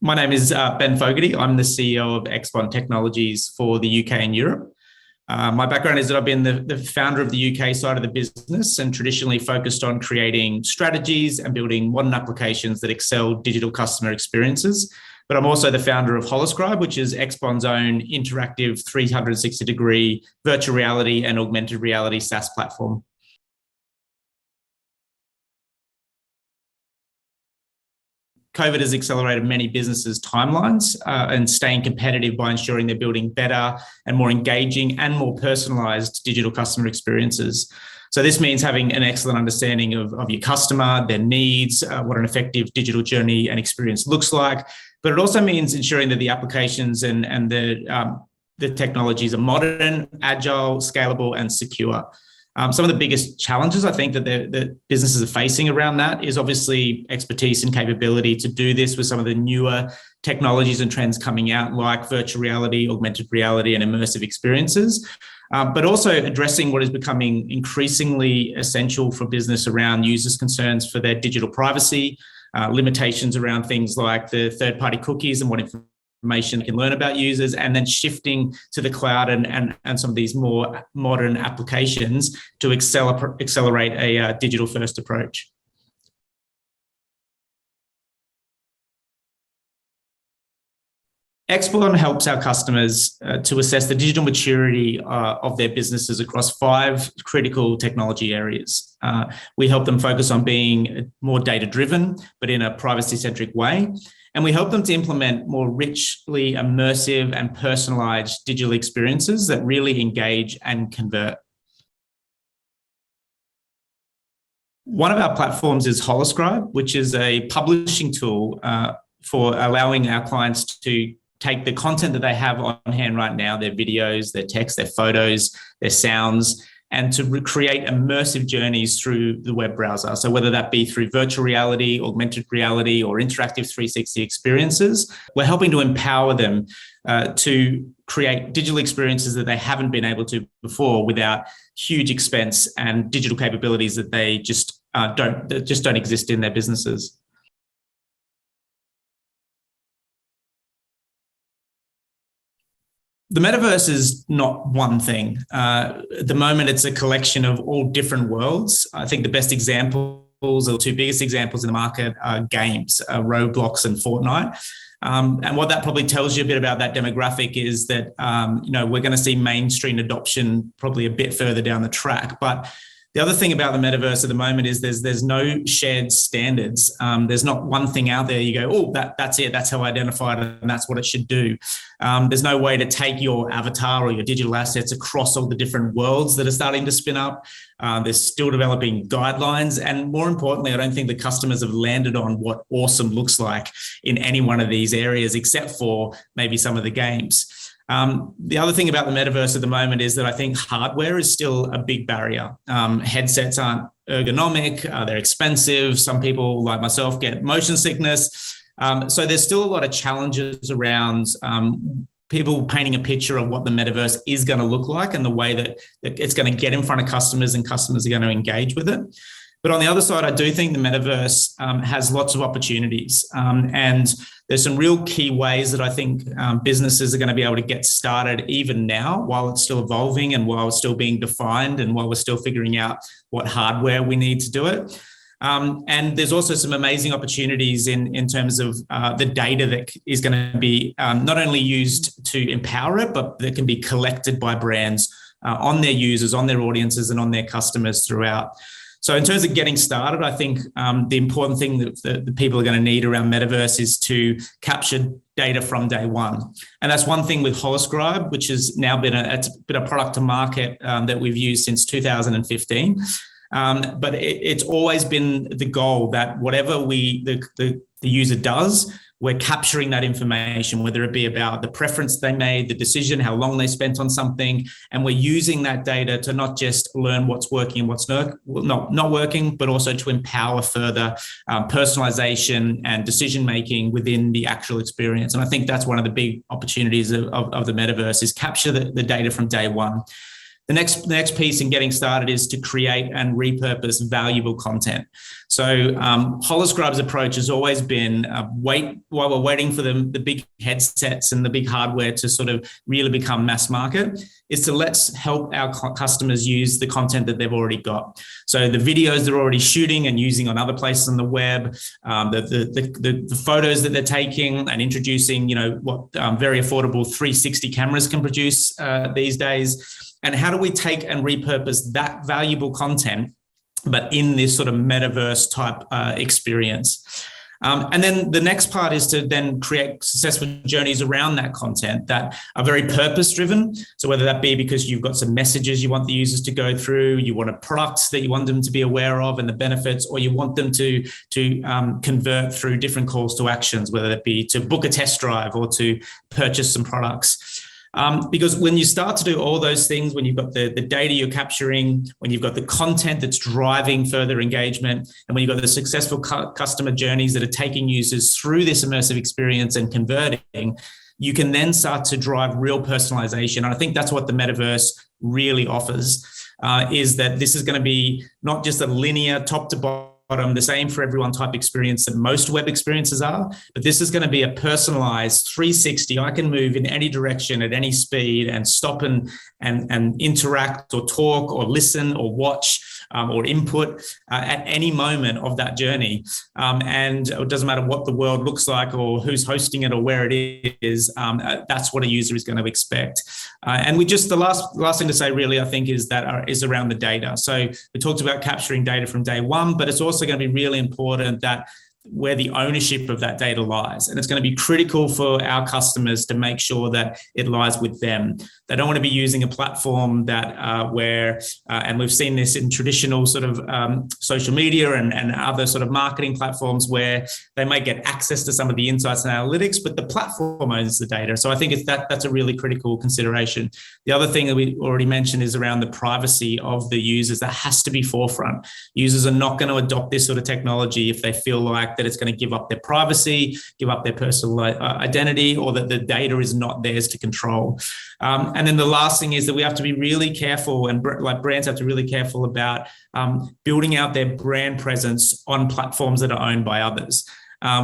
My name is Ben Fogarty. I'm the CEO of XPON Technologies for the UK and Europe. My background is that I've been the founder of the UK side of the business and traditionally focused on creating strategies and building modern applications that excel digital customer experiences. But I'm also the founder of Holoscribe, which is XPON's own interactive 360-degree virtual reality and augmented reality SaaS platform. COVID has accelerated many businesses' timelines and staying competitive by ensuring they're building better and more engaging and more personalized digital customer experiences. So this means having an excellent understanding of your customer, their needs, what an effective digital journey and experience looks like. But it also means ensuring that the applications and the technologies are modern, agile, scalable, and secure. Some of the biggest challenges I think that businesses are facing around that is obviously expertise and capability to do this with some of the newer technologies and trends coming out, like virtual reality, augmented reality, and immersive experiences. But also addressing what is becoming increasingly essential for business around users' concerns for their digital privacy, limitations around things like the third-party cookies and what information you can learn about users, and then shifting to the cloud and some of these more modern applications to accelerate a digital-first approach. XPON helps our customers to assess the digital maturity of their businesses across 5 critical technology areas. We help them focus on being more data-driven, but in a privacy-centric way. And we help them to implement more richly immersive and personalized digital experiences that really engage and convert. One of our platforms is Holoscribe, which is a publishing tool for allowing our clients to take the content that they have on hand right now, their videos, their text, their photos, their sounds, and to recreate immersive journeys through the web browser. So whether that be through virtual reality, augmented reality, or interactive 360 experiences, we're helping to empower them to create digital experiences that they haven't been able to before without huge expense and digital capabilities that they just don't exist in their businesses. The metaverse is not one thing. At the moment, it's a collection of all different worlds. I think the best examples, or the 2 biggest examples in the market, are games, Roblox and Fortnite. And what that probably tells you a bit about that demographic is that we're going to see mainstream adoption probably a bit further down the track. But the other thing about the metaverse at the moment is there's no shared standards. There's not one thing out there you go, oh, that's it, that's how I identify it, and that's what it should do. There's no way to take your avatar or your digital assets across all the different worlds that are starting to spin up. They're still developing guidelines. And more importantly, I don't think the customers have landed on what awesome looks like in any one of these areas, except for maybe some of the games. The other thing about the metaverse at the moment is that I think hardware is still a big barrier. Headsets aren't ergonomic, they're expensive. Some people, like myself, get motion sickness. So there's still a lot of challenges around people painting a picture of what the metaverse is going to look like and the way that it's going to get in front of customers and customers are going to engage with it. But on the other side, I do think the metaverse has lots of opportunities. And there's some real key ways that I think businesses are going to be able to get started even now while it's still evolving and while it's still being defined and while we're still figuring out what hardware we need to do it. And there's also some amazing opportunities in terms of the data that is going to be not only used to empower it, but that can be collected by brands on their users, on their audiences, and on their customers throughout. So in terms of getting started, I think the important thing that the people are going to need around Metaverse is to capture data from day one. And that's one thing with Holoscribe, which has now been a product to market that we've used since 2015. But it's always been the goal that whatever the user does, we're capturing that information, whether it be about the preference they made, the decision, how long they spent on something. And we're using that data to not just learn what's working and what's not working, but also to empower further personalization and decision-making within the actual experience. And I think that's one of the big opportunities of the metaverse is capture the data from day one. The next piece in getting started is to create and repurpose valuable content. So Holoscribe's approach has always been wait while we're waiting for the big headsets and the big hardware to sort of really become mass market, is to let's help our customers use the content that they've already got. So the videos they're already shooting and using on other places on the web, the photos that they're taking and introducing, what very affordable 360 cameras can produce these days. And how do we take and repurpose that valuable content, but in this sort of metaverse type experience? And then the next part is to then create successful journeys around that content that are very purpose-driven. So whether that be because you've got some messages you want the users to go through, you want a product that you want them to be aware of and the benefits, or you want them to convert through different calls to actions, whether that be to book a test drive or to purchase some products. Because when you start to do all those things, when you've got the data you're capturing, when you've got the content that's driving further engagement, and when you've got the successful customer journeys that are taking users through this immersive experience and converting, you can then start to drive real personalization. And I think that's what the metaverse really offers, is that this is going to be not just a linear top to bottom, the same for everyone type experience that most web experiences are, but this is going to be a personalized 360. I can move in any direction at any speed and stop and interact or talk or listen or watch or input at any moment of that journey. And it doesn't matter what the world looks like or who's hosting it or where it is, that's what a user is going to expect. And the last thing to say really, I think, is around the data. So we talked about capturing data from day one, but it's also going to be really important that where the ownership of that data lies. And it's going to be critical for our customers to make sure that it lies with them. They don't want to be using a platform that and we've seen this in traditional sort of social media and other sort of marketing platforms where they may get access to some of the insights and analytics, but the platform owns the data. So I think that's a really critical consideration. The other thing that we already mentioned is around the privacy of the users. That has to be forefront. Users are not going to adopt this sort of technology if they feel like that it's going to give up their privacy, give up their personal identity, or that the data is not theirs to control. And then the last thing is that we have to be really careful, and brands have to be really careful about building out their brand presence on platforms that are owned by others.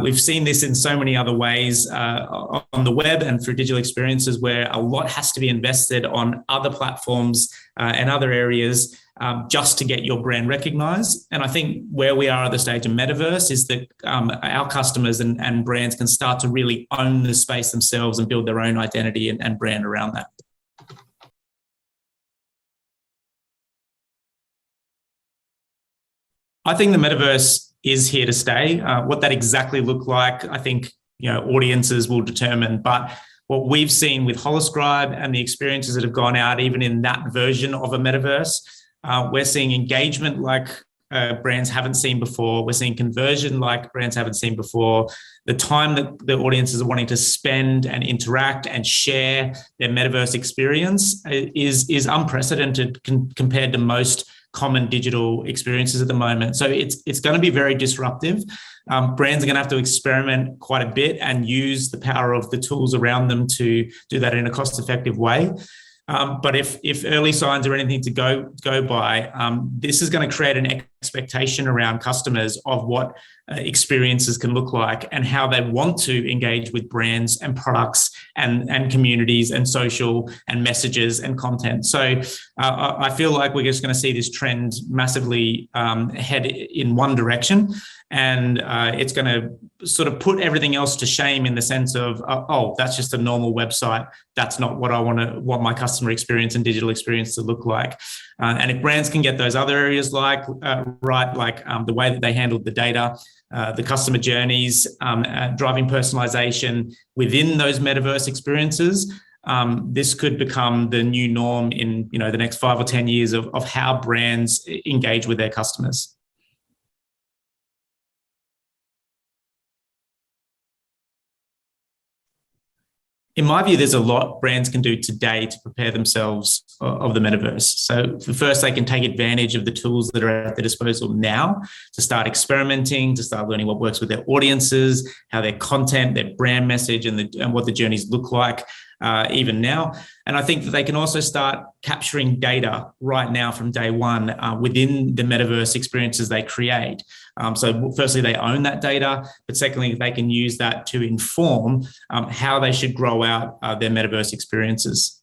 We've seen this in so many other ways on the web and through digital experiences where a lot has to be invested on other platforms and other areas just to get your brand recognized. And I think where we are at the stage of Metaverse is that our customers and brands can start to really own the space themselves and build their own identity and brand around that. I think the Metaverse is here to stay. What that exactly look like, I think audiences will determine. But what we've seen with Holoscribe and the experiences that have gone out, even in that version of a Metaverse, we're seeing engagement like brands haven't seen before. We're seeing conversion like brands haven't seen before. The time that the audiences are wanting to spend and interact and share their Metaverse experience is unprecedented compared to most common digital experiences at the moment. So it's going to be very disruptive. Brands are going to have to experiment quite a bit and use the power of the tools around them to do that in a cost-effective way. But if early signs are anything to go by, this is going to create an expectation around customers of what experiences can look like and how they want to engage with brands and products and communities and social and messages and content. So I feel like we're just going to see this trend massively head in one direction. And it's going to sort of put everything else to shame in the sense of, oh, that's just a normal website. That's not what I want my customer experience and digital experience to look like. And if brands can get those other areas right, like the way that they handled the data, the customer journeys, driving personalization within those metaverse experiences, this could become the new norm in the next 5 or 10 years of how brands engage with their customers. In my view, there's a lot brands can do today to prepare themselves of the metaverse. So first, they can take advantage of the tools that are at their disposal now to start experimenting, to start learning what works with their audiences, how their content, their brand message, and what the journeys look like even now. And I think that they can also start capturing data right now from day one within the metaverse experiences they create. So firstly, they own that data, but secondly, they can use that to inform how they should grow out their metaverse experiences.